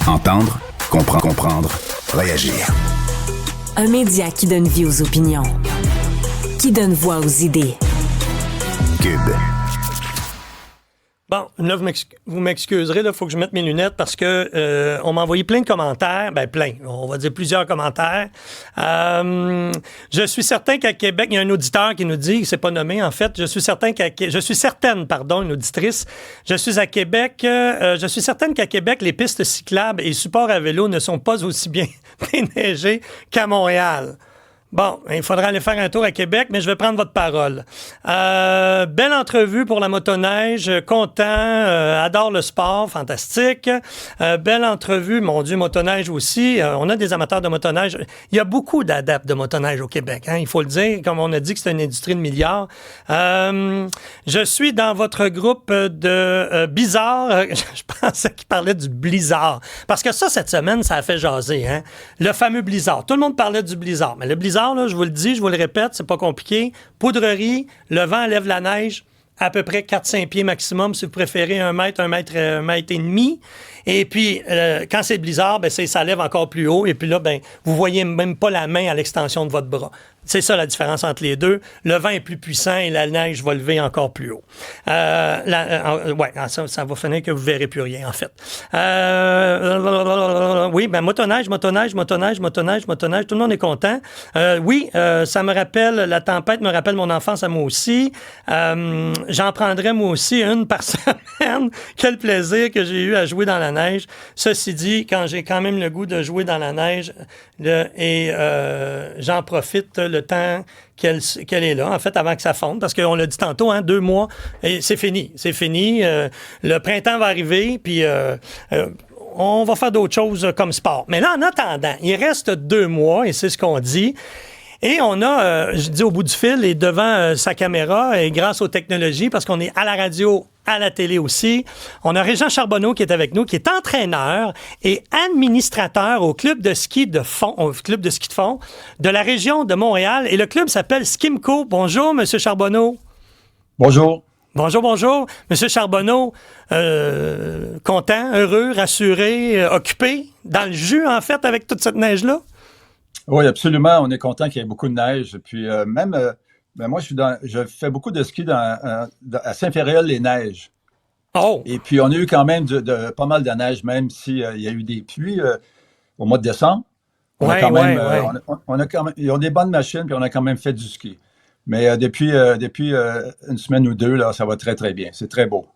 Entendre, comprendre, réagir. Un média qui donne vie aux opinions, qui donne voix aux idées. Cube. Bon, là, vous m'excuserez, il faut que je mette mes lunettes parce que on m'a envoyé plein de commentaires. Ben, plein. On va dire plusieurs commentaires. Je suis certain qu'à Québec, il y a un auditeur qui nous dit, il ne s'est pas nommé, en fait. Je suis certaine, une auditrice. Je suis certaine qu'à Québec, les pistes cyclables et supports à vélo ne sont pas aussi bien déneigés qu'à Montréal. Bon, il faudra aller faire un tour à Québec, mais je vais prendre votre parole. Belle entrevue pour la motoneige, content, adore le sport, fantastique. Belle entrevue, mon Dieu, motoneige aussi. On a des amateurs de motoneige. Il y a beaucoup d'adeptes de motoneige au Québec, hein, il faut le dire, comme on a dit que c'est une industrie de milliards. Je suis dans votre groupe de bizarres. Je pensais qu'il parlait du blizzard. Parce que ça, cette semaine, ça a fait jaser, hein. Le fameux blizzard. Tout le monde parlait du blizzard, mais le blizzard, là, je vous le dis, je vous le répète, c'est pas compliqué. Poudrerie, le vent lève la neige à peu près 4-5 pieds maximum, si vous préférez 1 mètre et demi. Et puis, quand c'est le blizzard, ben, ça lève encore plus haut. Et puis là, ben, vous voyez même pas la main à l'extension de votre bras. C'est ça la différence entre les deux. Le vent est plus puissant et la neige va lever encore plus haut. Ça va finir que vous verrez plus rien, en fait. Oui, ben motoneige, tout le monde est content. Ça me rappelle, la tempête me rappelle mon enfance à moi aussi. J'en prendrais moi aussi une par semaine. Quel plaisir que j'ai eu à jouer dans la neige. Ceci dit, quand j'ai quand même le goût de jouer dans la neige, j'en profite le temps qu'elle est là, en fait, avant que ça fonde, parce qu'on l'a dit tantôt, 2 mois, et c'est fini. Le printemps va arriver, puis on va faire d'autres choses comme sport. Mais là, en attendant, il reste 2 mois, et c'est ce qu'on dit. Et on a, je dis au bout du fil et devant sa caméra, et grâce aux technologies, parce qu'on est à la radio, à la télé aussi, on a Régent Charbonneau qui est avec nous, qui est entraîneur et administrateur au club de ski de fond de la région de Montréal. Et le club s'appelle Skimco. Bonjour, Monsieur Charbonneau. Bonjour. Bonjour. Monsieur Charbonneau, content, heureux, rassuré, occupé, dans le jus, en fait, avec toute cette neige-là? Oui, absolument. On est content qu'il y ait beaucoup de neige. Puis moi, je fais beaucoup de ski à Saint-Féréol-les-Neiges. Oh! Et puis, on a eu quand même pas mal de neige, même s'il y a eu des pluies au mois de décembre. Ils ont des bonnes machines, puis on a quand même fait du ski. Mais depuis une semaine ou 2, là, ça va très, très bien. C'est très beau.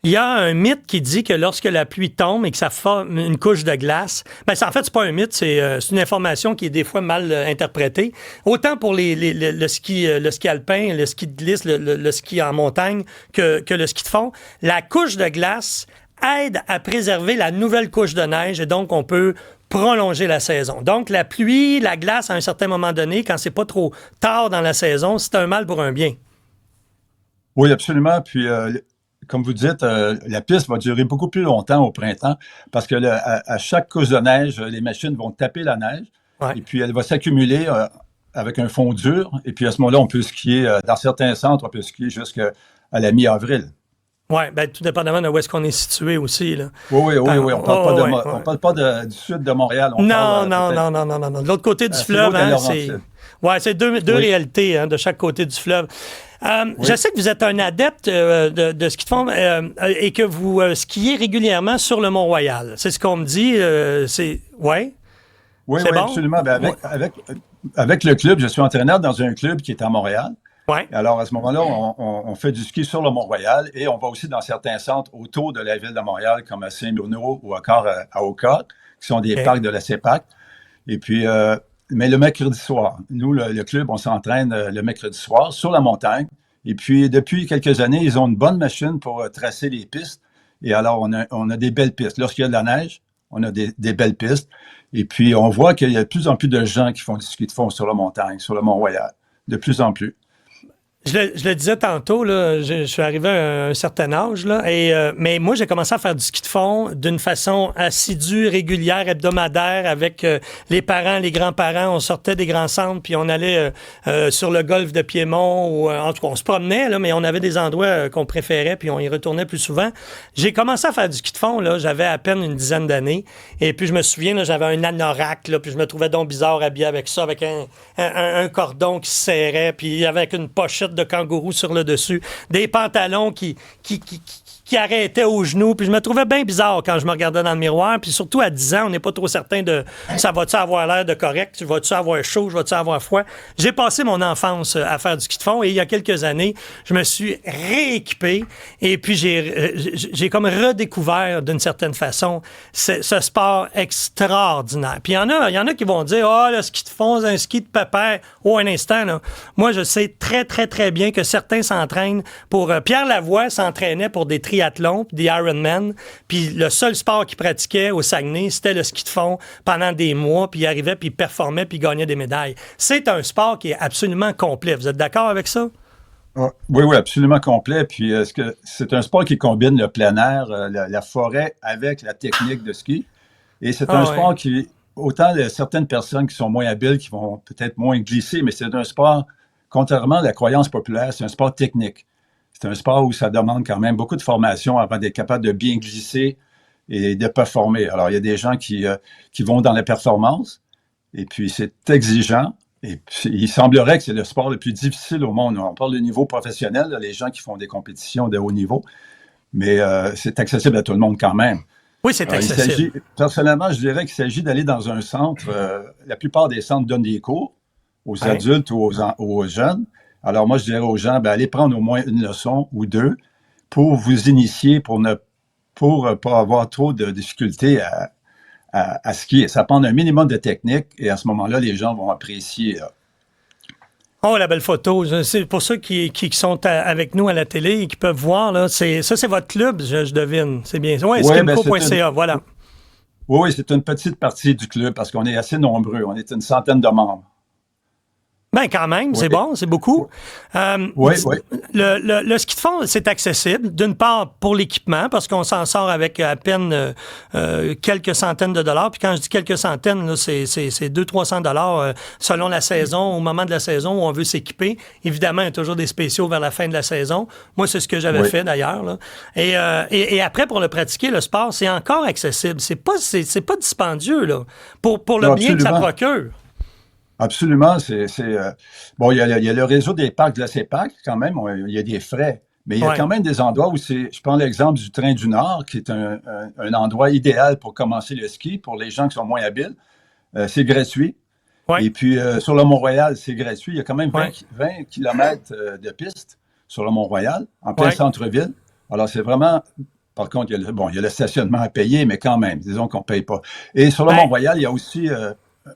Il y a un mythe qui dit que lorsque la pluie tombe et que ça forme une couche de glace, en fait, c'est pas un mythe, c'est une information qui est des fois mal interprétée. Autant pour le ski alpin, le ski de glisse, le ski en montagne que le ski de fond, la couche de glace aide à préserver la nouvelle couche de neige et donc on peut prolonger la saison. Donc, la pluie, la glace, à un certain moment donné, quand c'est pas trop tard dans la saison, c'est un mal pour un bien. Oui, absolument. Puis, comme vous dites, la piste va durer beaucoup plus longtemps au printemps parce que à chaque couche de neige, les machines vont taper la neige et puis elle va s'accumuler avec un fond dur. Et puis à ce moment-là, on peut skier, dans certains centres, on peut skier jusqu'à la mi-avril. Oui, tout dépendamment de où est-ce qu'on est situé aussi. Là. Oui. On ne parle pas du sud de Montréal. Non. De l'autre côté du fleuve, c'est deux réalités de chaque côté du fleuve. Je sais que vous êtes un adepte de ski de fond et que vous skiez régulièrement sur le Mont-Royal. C'est ce qu'on me dit. Oui, bon? Absolument. Avec le club, je suis entraîneur dans un club qui est à Montréal. Ouais. Alors, à ce moment-là, on fait du ski sur le Mont-Royal et on va aussi dans certains centres autour de la ville de Montréal, comme à Saint-Bruno ou encore à Oka, qui sont des parcs de la CEPAC. Et puis, mais le mercredi soir, nous, le club, on s'entraîne le mercredi soir sur la montagne. Et puis, depuis quelques années, ils ont une bonne machine pour tracer les pistes. Et alors, on a des belles pistes. Lorsqu'il y a de la neige, on a des belles pistes. Et puis, on voit qu'il y a de plus en plus de gens qui font du ski de fond sur la montagne, sur le Mont-Royal. De plus en plus. Je le disais tantôt, là, je suis arrivé à un certain âge, là, mais moi, j'ai commencé à faire du ski de fond d'une façon assidue, régulière, hebdomadaire, avec les parents, les grands-parents. On sortait des grands centres, puis on allait sur le golfe de Piémont, ou en tout cas, on se promenait, là, mais on avait des endroits qu'on préférait, puis on y retournait plus souvent. J'ai commencé à faire du ski de fond, là, j'avais à peine une dizaine d'années, et puis je me souviens, là, j'avais un anorak, là, puis je me trouvais donc bizarre habillé avec ça, avec un cordon qui se serrait, puis avec une pochette de kangourou sur le dessus, des pantalons qui arrêtaient aux genoux, puis je me trouvais bien bizarre quand je me regardais dans le miroir, puis surtout à 10 ans, on n'est pas trop certain de ça va-tu avoir l'air de correct, vas-tu avoir chaud, vas-tu avoir froid. J'ai passé mon enfance à faire du ski de fond et il y a quelques années, je me suis rééquipé et puis j'ai comme redécouvert d'une certaine façon ce sport extraordinaire. Puis il y en a qui vont dire le ski de fond, c'est un ski de pépère. Un instant, là. Moi, je sais très, très, très bien que certains s'entraînent pour... Pierre Lavoie s'entraînait pour des triathlons, puis des Ironman, puis le seul sport qu'il pratiquait au Saguenay, c'était le ski de fond pendant des mois, puis il arrivait, puis il performait, puis il gagnait des médailles. C'est un sport qui est absolument complet. Vous êtes d'accord avec ça? Oui, absolument complet. Puis c'est un sport qui combine le plein air, la forêt avec la technique de ski. Et c'est un sport qui... Autant certaines personnes qui sont moins habiles, qui vont peut-être moins glisser, mais c'est un sport, contrairement à la croyance populaire, c'est un sport technique. C'est un sport où ça demande quand même beaucoup de formation avant d'être capable de bien glisser et de performer. Alors, il y a des gens qui vont dans la performance, et puis c'est exigeant. Et puis, il semblerait que c'est le sport le plus difficile au monde. On parle de niveau professionnel, là, les gens qui font des compétitions de haut niveau, mais c'est accessible à tout le monde quand même. Oui, c'est accessible. Personnellement, je dirais qu'il s'agit d'aller dans un centre. La plupart des centres donnent des cours aux adultes ou aux jeunes. Alors moi, je dirais aux gens, allez prendre au moins une leçon ou deux pour vous initier, pour pas avoir trop de difficultés à skier. Ça prend un minimum de technique et à ce moment-là, les gens vont apprécier. Oh, la belle photo. C'est pour ceux qui sont avec nous à la télé et qui peuvent voir, là, c'est votre club, je devine. C'est bien. Oui, skimco.ca, voilà. Oui, c'est une petite partie du club parce qu'on est assez nombreux. On est une centaine de membres. Ben quand même, c'est bon, c'est beaucoup. Oui. Le ski de fond, c'est accessible, d'une part pour l'équipement, parce qu'on s'en sort avec à peine quelques centaines de dollars. Puis quand je dis quelques centaines, là, c'est 200-300 dollars selon la saison, au moment de la saison où on veut s'équiper. Évidemment, il y a toujours des spéciaux vers la fin de la saison. Moi, c'est ce que j'avais fait d'ailleurs. Là. Et après, pour le pratiquer, le sport, c'est encore accessible. C'est pas dispendieux là, pour le bien que ça procure. Absolument. Bon, il y a le réseau des parcs de la CEPAC, quand même, il y a des frais. Mais il y a quand même des endroits où je prends l'exemple du Train du Nord, qui est un endroit idéal pour commencer le ski, pour les gens qui sont moins habiles. C'est gratuit. Ouais. Et puis, sur le Mont-Royal, c'est gratuit. Il y a quand même 20 kilomètres de piste sur le Mont-Royal, en plein centre-ville. Alors, c'est vraiment... Par contre, il y a le stationnement à payer, mais quand même, disons qu'on ne paye pas. Et sur le Mont-Royal, il y a aussi...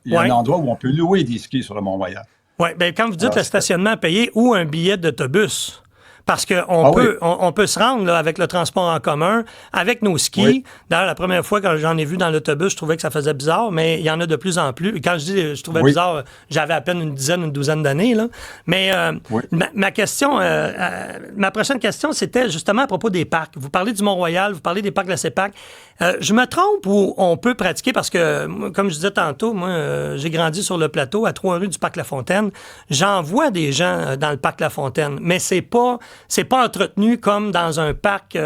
il y a un endroit où on peut louer des skis sur le Mont-Royal. Oui, bien, quand vous dites le stationnement à payer ou un billet d'autobus, parce qu'on peut se rendre là, avec le transport en commun, avec nos skis. Oui. D'ailleurs, la première fois quand j'en ai vu dans l'autobus, je trouvais que ça faisait bizarre, mais il y en a de plus en plus. Quand je dis je trouvais bizarre, j'avais à peine une douzaine d'années. Là. Mais ma question, ma prochaine question, c'était justement à propos des parcs. Vous parlez du Mont-Royal, vous parlez des parcs de la CEPAC. Je me trompe ou on peut pratiquer, parce que, comme je disais tantôt, moi, j'ai grandi sur le plateau, à 3 rues du Parc La Fontaine. J'en vois des gens dans le Parc La Fontaine, mais c'est pas entretenu comme dans un parc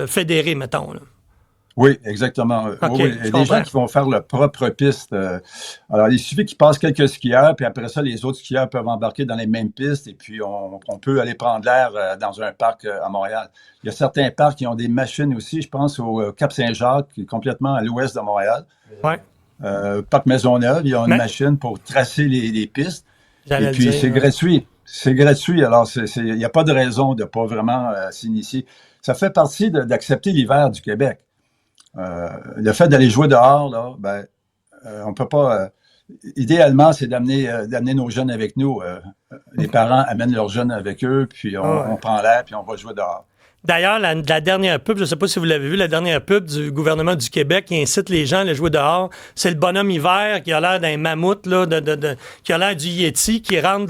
fédéré, mettons. Là. Oui, exactement. Okay, oui. Il y a des gens qui vont faire leur propre piste. Alors, il suffit qu'ils passent quelques skieurs, puis après ça, les autres skieurs peuvent embarquer dans les mêmes pistes, et puis on peut aller prendre l'air dans un parc à Montréal. Il y a certains parcs qui ont des machines aussi. Je pense au Cap-Saint-Jacques, qui est complètement à l'ouest de Montréal. Oui. Parc Maisonneuve, il y a une machine pour tracer les pistes. Et puis, c'est gratuit. C'est gratuit, alors il n'y a pas de raison de ne pas vraiment s'initier. Ça fait partie d'accepter l'hiver du Québec. Le fait d'aller jouer dehors, là, on peut pas... idéalement, c'est d'amener nos jeunes avec nous. Les parents amènent leurs jeunes avec eux, puis on prend l'air, puis on va jouer dehors. D'ailleurs, la dernière pub, je ne sais pas si vous l'avez vu, la dernière pub du gouvernement du Québec qui incite les gens à aller jouer dehors, c'est le bonhomme hiver qui a l'air d'un mammouth, là, qui a l'air du Yeti, qui rentre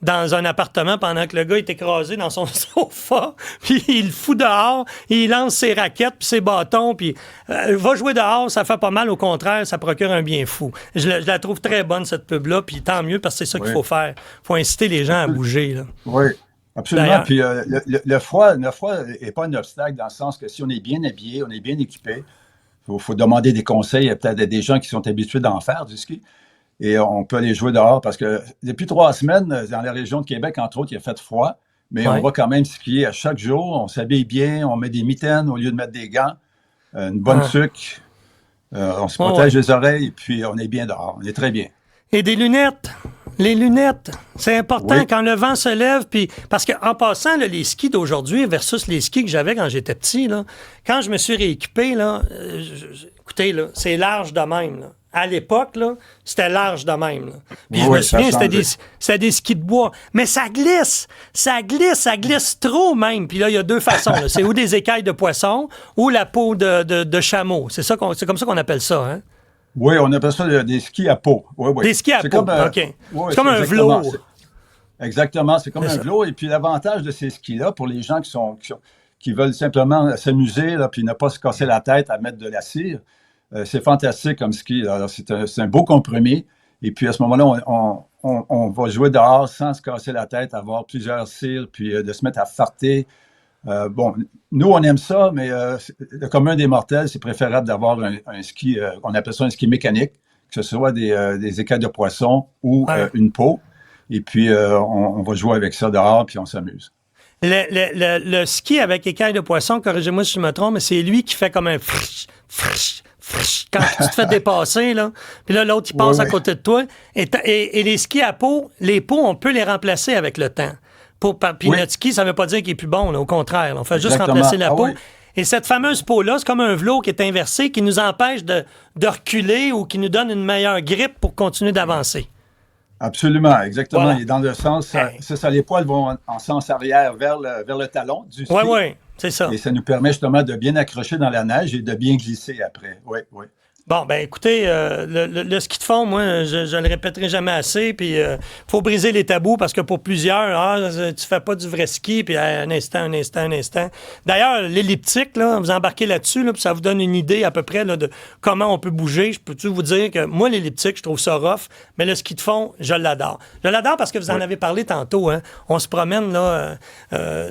dans un appartement pendant que le gars est écrasé dans son sofa, puis il le fout dehors, il lance ses raquettes puis ses bâtons, puis va jouer dehors, ça fait pas mal, au contraire, ça procure un bien fou. Je la trouve très bonne, cette pub-là, puis tant mieux, parce que c'est ça qu'il faut faire. Il faut inciter les gens à bouger. Là. Oui. Absolument. Puis le froid n'est pas un obstacle dans le sens que si on est bien habillé, on est bien équipé, il faut demander des conseils. Il y a peut-être des gens qui sont habitués d'en faire du ski. Et on peut aller jouer dehors parce que depuis 3 semaines, dans la région de Québec, entre autres, il a fait froid. Mais on va quand même skier à chaque jour. On s'habille bien, on met des mitaines au lieu de mettre des gants, une bonne tuque. On se protège les oreilles et puis on est bien dehors. On est très bien. Et des lunettes. Les lunettes, c'est important quand le vent se lève. Puis parce qu'en passant, là, les skis d'aujourd'hui versus les skis que j'avais quand j'étais petit, là, quand je me suis rééquipé, là, écoutez, là, c'est large de même. Là. À l'époque, là, c'était large de même. Là. Puis je me souviens, c'était des skis de bois. Mais ça glisse trop même. Puis là, il y a 2 façons. Là. C'est ou des écailles de poisson ou la peau de chameau. C'est comme ça qu'on appelle ça, hein? Oui, on appelle ça des skis à peau. Oui. Des skis à peau, OK. Oui, c'est comme un velours. Exactement, c'est comme un velours. Et puis l'avantage de ces skis-là, pour les gens qui veulent simplement s'amuser, là, puis ne pas se casser la tête à mettre de la cire, c'est fantastique comme ski. Alors, c'est un beau compromis. Et puis à ce moment-là, on va jouer dehors sans se casser la tête, avoir plusieurs cires, puis de se mettre à farter. Bon, nous, on aime ça, mais le commun des mortels, c'est préférable d'avoir un ski, on appelle ça un ski mécanique, que ce soit des écailles de poisson ou une peau. Et puis, on va jouer avec ça dehors, puis on s'amuse. Le ski avec écailles de poisson, corrigez-moi si je me trompe, mais c'est lui qui fait comme un frisch quand tu te fais dépasser, là. Puis là, l'autre, il passe à côté de toi. Et les skis à peau, les peaux, on peut les remplacer avec le temps. Puis notre ski, ça ne veut pas dire qu'il est plus bon, là, au contraire. Là. On fait juste remplacer la peau. Et cette fameuse peau-là, c'est comme un velours qui est inversé, qui nous empêche de reculer ou qui nous donne une meilleure grippe pour continuer d'avancer. Absolument, exactement. Voilà. Et dans le sens, ça, les poils vont en sens arrière vers le talon du ski. Oui, c'est ça. Et ça nous permet justement de bien accrocher dans la neige et de bien glisser après. Oui. Bon, ben écoutez, le ski de fond, moi, je le répéterai jamais assez, puis faut briser les tabous parce que pour plusieurs, tu fais pas du vrai ski, puis un instant. D'ailleurs, l'elliptique, là, vous embarquez là-dessus, là, puis ça vous donne une idée à peu près là, de comment on peut bouger. Je peux-tu vous dire que moi, l'elliptique, je trouve ça rough, mais le ski de fond, je l'adore. Je l'adore parce que vous en avez parlé tantôt, hein. On se promène là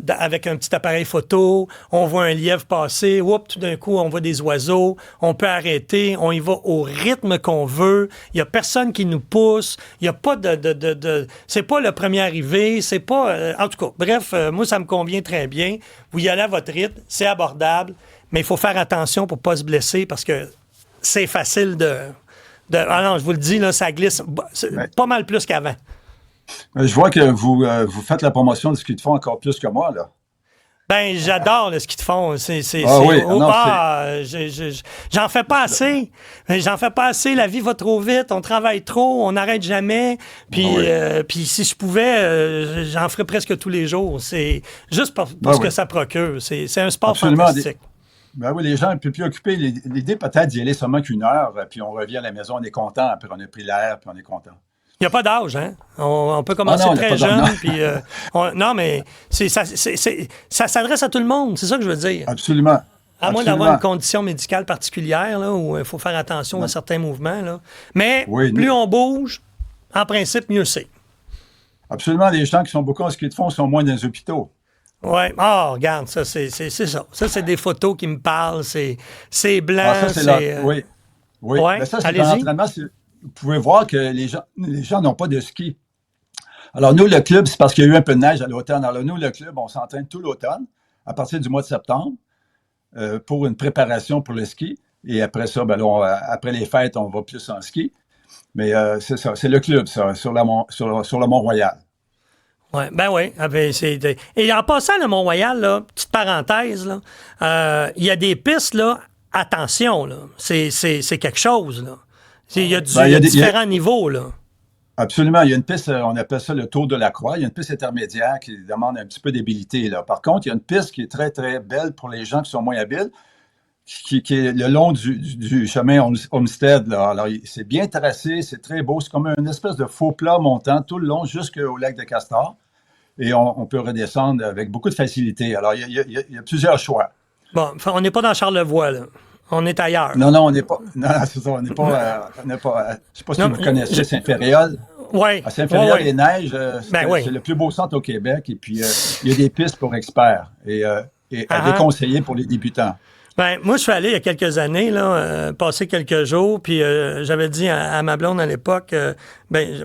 avec un petit appareil photo, on voit un lièvre passer, tout d'un coup, on voit des oiseaux, on peut arrêter, on y va au rythme qu'on veut. Il n'y a personne qui nous pousse. Il n'y a pas c'est pas le premier arrivé. C'est pas... en tout cas, bref, moi, ça me convient très bien. Vous y allez à votre rythme. C'est abordable. Mais il faut faire attention pour ne pas se blesser parce que c'est facile ah non, je vous le dis, là, ça glisse pas mal plus qu'avant. Je vois que vous faites la promotion du ski de fond encore plus que moi, là. Ben, j'adore le ski de fond. J'en fais pas assez. J'en fais pas assez. La vie va trop vite. On travaille trop. On n'arrête jamais. Puis, puis si je pouvais, j'en ferais presque tous les jours. C'est juste pour ce que ça procure. C'est un sport fantastique. Ben oui, les gens un peu plus occupés. L'idée peut-être d'y aller seulement qu'une heure. Puis on revient à la maison, on est content. Après, on a pris l'air, puis on est content. Il n'y a pas d'âge, hein? On peut commencer très jeune. Puis, non, mais ça s'adresse à tout le monde, c'est ça que je veux dire. Absolument. À moins d'avoir une condition médicale particulière, là, où il faut faire attention à certains mouvements. Là. Mais plus on bouge, en principe, mieux c'est. Absolument. Les gens qui sont beaucoup en ski de fond sont moins dans les hôpitaux. Oui. Regarde, ça, c'est ça. Ça, c'est des photos qui me parlent. C'est blanc. Oui. Mais ça, c'est un entraînement. Vous pouvez voir que les gens n'ont pas de ski. Alors, nous, le club, c'est parce qu'il y a eu un peu de neige à l'automne. Alors, nous, le club, on s'entraîne tout l'automne, à partir du mois de septembre, pour une préparation pour le ski. Et après ça, après les fêtes, on va plus en ski. Mais c'est ça, c'est le club, ça, sur le Mont-Royal. Oui. Et en passant le Mont-Royal, là, petite parenthèse, il y a des pistes, là, attention, là, c'est quelque chose, là. Il y a différents niveaux, là. Absolument. Il y a une piste, on appelle ça le Tour de la Croix. Il y a une piste intermédiaire qui demande un petit peu d'habileté, là. Par contre, il y a une piste qui est très, très belle pour les gens qui sont moins habiles, qui est le long du chemin Homestead, là. Alors, c'est bien tracé, c'est très beau. C'est comme une espèce de faux plat montant tout le long jusqu'au lac de Castor. Et on peut redescendre avec beaucoup de facilité. Alors, il y a plusieurs choix. Bon, on n'est pas dans Charlevoix, là. On est ailleurs. Non, on n'est pas. Non, c'est ça, on n'est pas. Je ne sais pas si vous connaissez Saint-Féréol. Oui. À Saint-Féréol, oui. les neiges, oui. c'est le plus beau centre au Québec. Et puis, il y a des pistes pour experts et à déconseiller pour les débutants. Ben, moi, je suis allé il y a quelques années, là, passer quelques jours, puis j'avais dit à ma blonde à l'époque,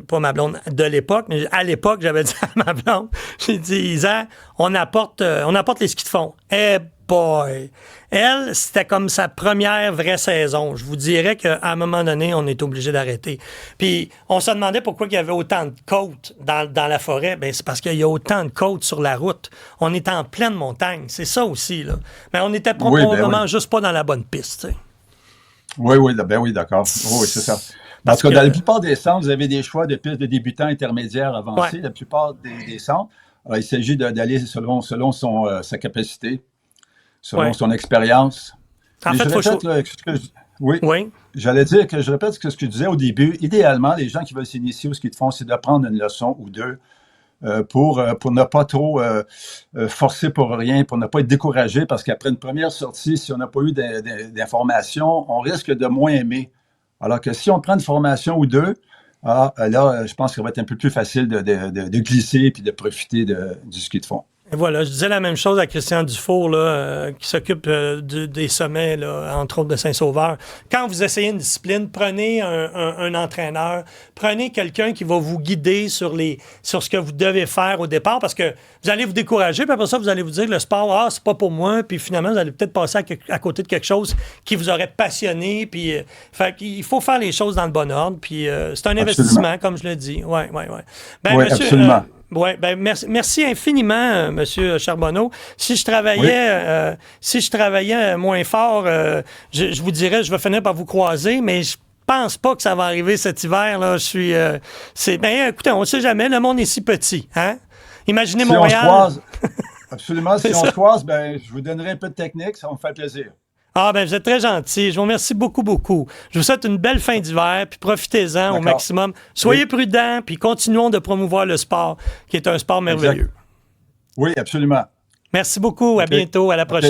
pas ma blonde de l'époque, mais à l'époque, j'avais dit à ma blonde, j'ai dit, Isa, on apporte les skis de fond. Eh boy! Elle, c'était comme sa première vraie saison. Je vous dirais qu'à un moment donné, on est obligé d'arrêter. Puis, on se demandait pourquoi il y avait autant de côtes dans la forêt. Bien, c'est parce qu'il y a autant de côtes sur la route. On est en pleine montagne. C'est ça aussi, là. Mais on était probablement juste pas dans la bonne piste, tu sais. Oui, d'accord. Oui, c'est ça. Parce que dans la plupart des centres, vous avez des choix de pistes de débutants, intermédiaires, avancés. Ouais. La plupart des centres, alors, il s'agit d'aller selon sa capacité, selon son expérience. En fait, oui. J'allais dire que je répète ce que je disais au début. Idéalement, les gens qui veulent s'initier au ski de fond, c'est d'apprendre une leçon ou deux pour ne pas trop forcer pour rien, pour ne pas être découragé, parce qu'après une première sortie, si on n'a pas eu d'informations, on risque de moins aimer. Alors que si on prend une formation ou deux, là, je pense qu'il va être un peu plus facile de glisser et de profiter du ski de fond. Et voilà, je disais la même chose à Christian Dufour, là, qui s'occupe des sommets, là, entre autres de Saint-Sauveur. Quand vous essayez une discipline, prenez un entraîneur, prenez quelqu'un qui va vous guider sur ce que vous devez faire au départ, parce que vous allez vous décourager, puis après ça, vous allez vous dire que le sport, c'est pas pour moi, puis finalement, vous allez peut-être passer à côté de quelque chose qui vous aurait passionné, puis il faut faire les choses dans le bon ordre, puis c'est un investissement, comme je le dis. Oui. Ben, oui, monsieur, absolument. Oui, merci infiniment, Monsieur Charbonneau. Si je travaillais moins fort, je vous dirais, je vais finir par vous croiser, mais je pense pas que ça va arriver cet hiver. Là, écoutez, on ne sait jamais. Le monde est si petit, hein? Imaginez si Montréal. On se croise, absolument. Si on se croise, je vous donnerai un peu de technique, ça va me faire plaisir. Ah, vous êtes très gentil. Je vous remercie beaucoup, beaucoup. Je vous souhaite une belle fin d'hiver, puis profitez-en au maximum. Soyez prudents, puis continuons de promouvoir le sport, qui est un sport merveilleux. Oui, absolument. Merci beaucoup. À bientôt. À la prochaine.